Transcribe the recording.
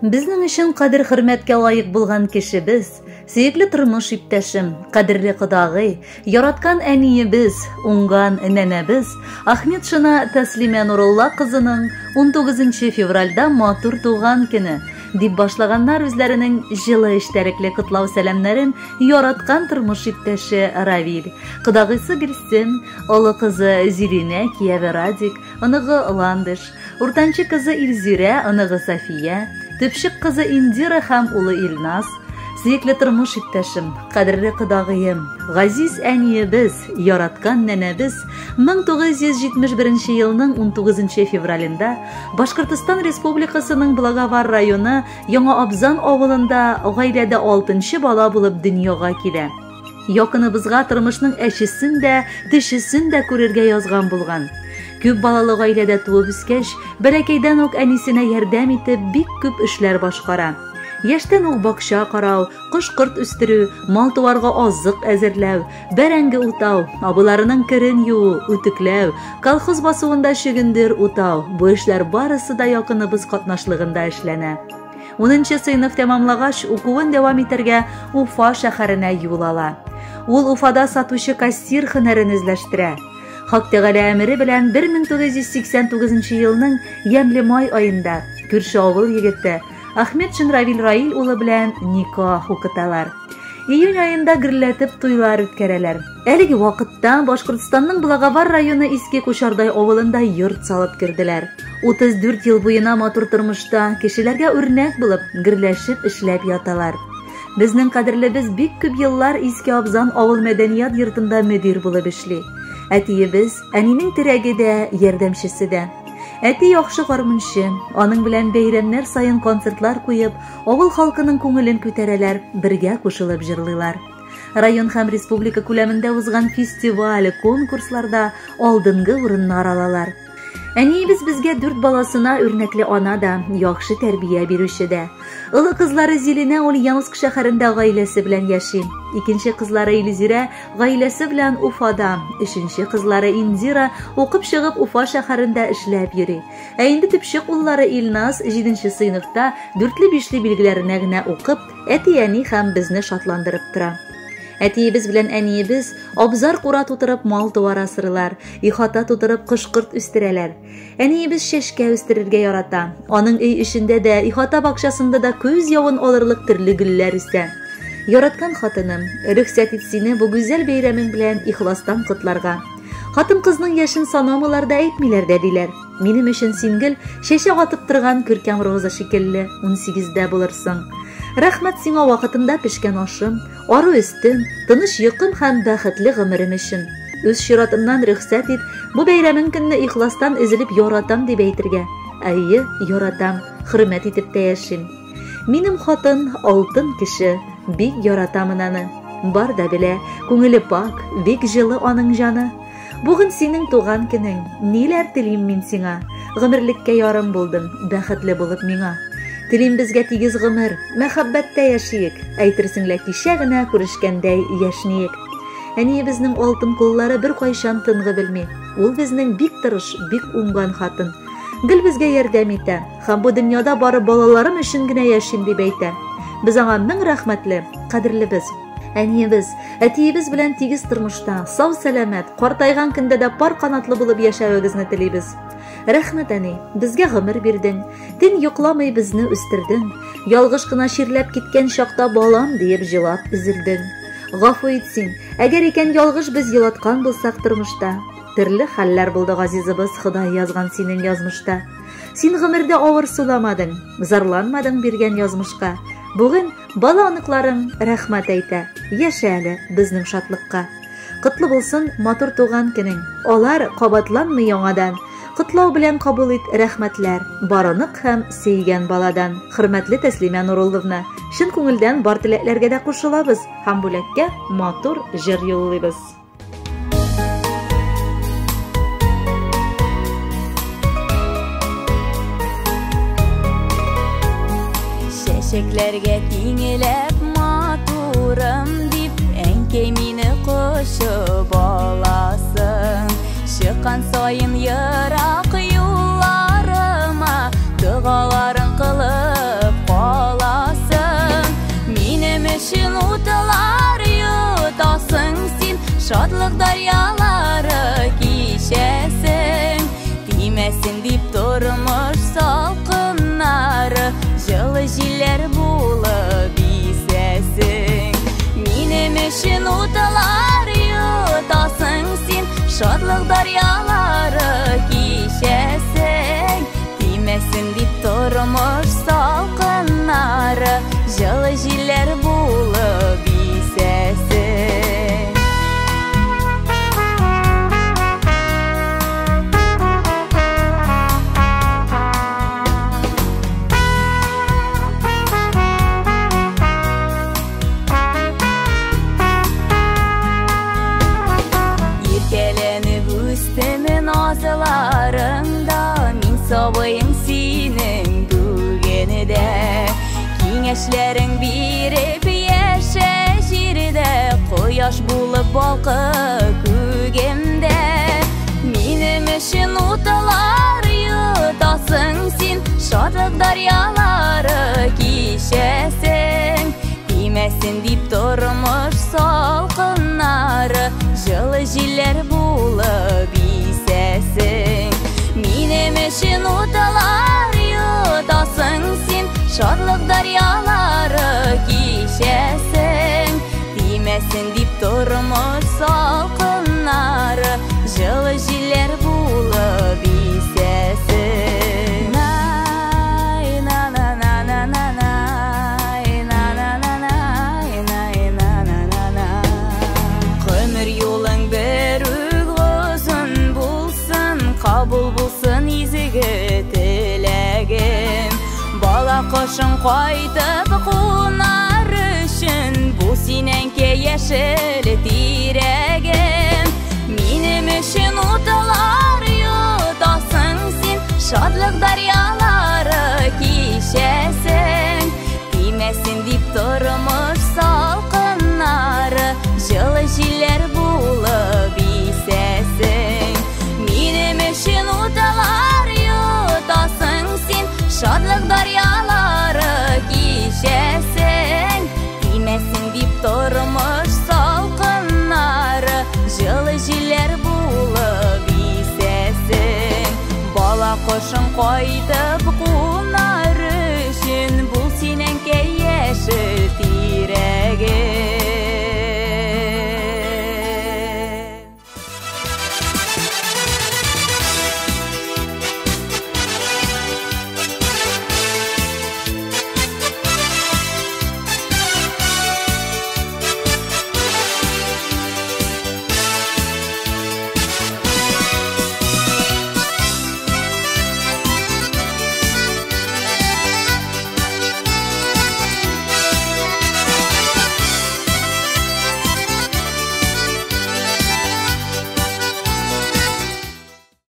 Безнең өчен кадер-хөрмәткә лаек булган кешебез, сөекле тормыш иптәшем, кадерле кодагый, яраткан әниебез, уңган нәнәбез Ахмет Шына Тәслимә Нурулла кызының 19 февральдә матур туган көне дип башлаганнар үзләренең җылы эштәрекле котлау сәламнәрен яраткан тормыш иптәше Равил, кодагыйсы Гөлсем, олы кызы Зилинә, кияве Радик, оныгы Ландыш, уртанчы кызы Илзирә, оныгы Сафия, төпчек кызы Индира һәм улы Илназ, сөекле тормыш иптәшем, кадерле кодагыем, газиз әниебез, яраткан нәнәбез 1971 елның 19 февралендә Башкортстан Республикасының Благовар районы Яңа Абзан авылында гаиләдә 6нчы бала булып дөньяга килә. Якыныбызга тормышның әчесен дә, тешесен дә күрергә язган булган. Күп балалы гаиләдә туып үскәч, бәләкәйдән үк әнисенә ярдәм итеп бик күп эшләр башкара. Яшьтән үк бакча карау, кош-корт үстерү, мал-туарга азык әзерләү, бәрәңге утау, абыларының керен юу, үтекләү, колхоз басуында шөгендер утау, бу эшләр барысы да якыныбыз катнашлыгында эшләнә. 10нчы сыйныф тәмамлагач, укуын дәвам итәргә Уфа шәһәренә юл ала. Ул Уфада сатучы кассир һөнәрен үзләштерә. Хак Тәгалә әмере белән 1989 елның ямьле май айында күрше авыл егете Ахмет Шын Равил Раил улы белән никах укыталар. Июнь айында гөрләтеп туйлар үткәрәләр. Әлеге вакытта Башкортстанның Благовар районы Иске Кушардай авылында йорт салып кирделәр. 34 ел буена матур тормышта кешеләргә үрнәк булып гөрләшеп эшләп яталар. Безнең кадерлебез бик күп еллар Иске Абзан авыл мәдәният йортында мөдир булып эшли. Әтиебез, әнинең терәге дә, ярдәмчесе дә. Әти яхшы гармунчы, аның белән бәйрәмнәр сайын концертлар куеп, авыл халкының күңелен күтәрәләр, бергә кушылып җырлыйлар. Район һәм республика күләмендә узган фестиваль, конкурсларда алдынгы урыннар алалар. Әниебез безгә 4 баласына үрнәкле ана да, яхшы тәрбия бирүче дә. Олы кызлары Зилинә Ульяновск шәһәрендә гаиләсе белән яши. Икенче кызлары Илзирә гаиләсе белән Уфада. Өченче кызлары Индира укып чыгып Уфа шәһәрендә эшләп йөри. Ә инде төпчек уллары Илназ 7нче сыйныфта 4-5 билгеләренә генә укып, әти-әни һәм безне шатландырып тора. Әтиебез белән әниебез абзар кура тутырып мал-туар асрыйлар, ихата тутырып кош-корт үстерәләр. Әниебез чәшкә үстерергә ярата. Аның өй эчендә дә, ихата бакчасында да күз явын алырлык төрле гөлләр үсә. Яраткан хатыным, рөхсәт ит сине бу гүзәл бәйрәмең белән ихластан котларга. Хатын-кызның яшен санамалар да әйтмиләр дә диләр. Минем өчен син гел чәчәк атып торган күркәм роза шикелле 18дә булырсың. Рәхмәт сиңа вакытында пешкән ашым, ары өстем, тыныч йокым һәм бәхетле гомерем өчен. Үз чиратымнан рөхсәт ит, бу бәйрәмең көнне ихластан изелеп яратам дип әйтергә. Әйе, яратам, хөрмәт итеп тә яшим. Минем хатын алтын кеше, бик яратамын аны. Бар да белә, күңеле пак, бик җылы аның җаны. Бүген синең туган көнең, ниләр телим мин сиңа? Гомерлеккә ярым булдың, бәхетле булып миңа. Телим безгә тигез гомер, мәхәббәттә яшиек, әйтерсеңлә кичә генә күрешкәндәй яшниек. Әниебезнең алтын куллары бер кайчан тынғы белми. Ул безнең бик тырыш, бик уңган хатын. Гел безгә ярдәм итә, һәм бу дөньяда бары балаларым өчен генә яшим дип әйтә. Без аңа мең рәхмәтле, кадерлебез. Әниебез, әтиебез белән тигез тормышта, сау-сәламәт, картайган көндә дә пар канатлы булып яшәвегезне телибез. Рәхмәт, әни, безгә гомер бирдең, төн йокламый безне үстердең, ялгыш кына чирләп киткән чакта балам диеп җылап üzелдең. Гафу ит син, әгәр икән ялгыш без елаткан булсак тормышта. Төрле хәлләр булды газизыбыз, Ходай язган синең язмышта. Син гомердә авыр суламадың, зарланмадың биргән язмышка. Бүген бала аныкларың рәхмәт әйтә, яшә әле безнең шатлыкка. Котлы булсын матур туган көнең, алар кабатланмый яңадан. Котлау белән кабул ит рәхмәтләр, барынык һәм сөйгән баладан. Хөрмәтле Тәслимә Нурулловна, чын күңелдән бар теләкләргә дә кушылабыз һәм бүләккә матур җыр юллыйбыз. Чәчәкләргә тиңеләп матурым дип, әнкәй мине кушып аласың. Чыккан сайын ерак юлларыма, дугаларын кылып şadlık daryaları kişesek, tiymesin dip durmuş salkınları, жылы жiller bulup isesin. Irkelenip üstümün azılarında, min sobayım senin gügenide. Kengeşlerin birip yaşa jirde, koyaş bulup balkı kügemde. Minim için utalar yutasın sen, şadlık daryaları kişesin. Tiymesin dip durmuş salkınları, жылы жiller bulup isesin. Minim için utalar yutasın sen, şadlık daryaları kişesin. Tiymesin dip durmuş salkınları, жылы жiller bulup isesin. Nay na na na na na nay na na na nay nay na na na na. Ömür yolun bir uzun bulsun, kabul bulsun izigi tilegim. Bala koşun koydup kunar üçün, bu sinenke yeşil diregim. Minim üçün utalar yutasın sen, şadlık daryaları kişesin. Tiymesin dip durmuş salkınları, жылы жiller bulup isesin. Minim üçün utalar yutasın sen, şadlık daryaları kişesin. Tiymesin dip durmuş salkınları, жылы жiller bulup isesin. Bala koşun koydup kunar üçün, bu sinenke yeşil diregim.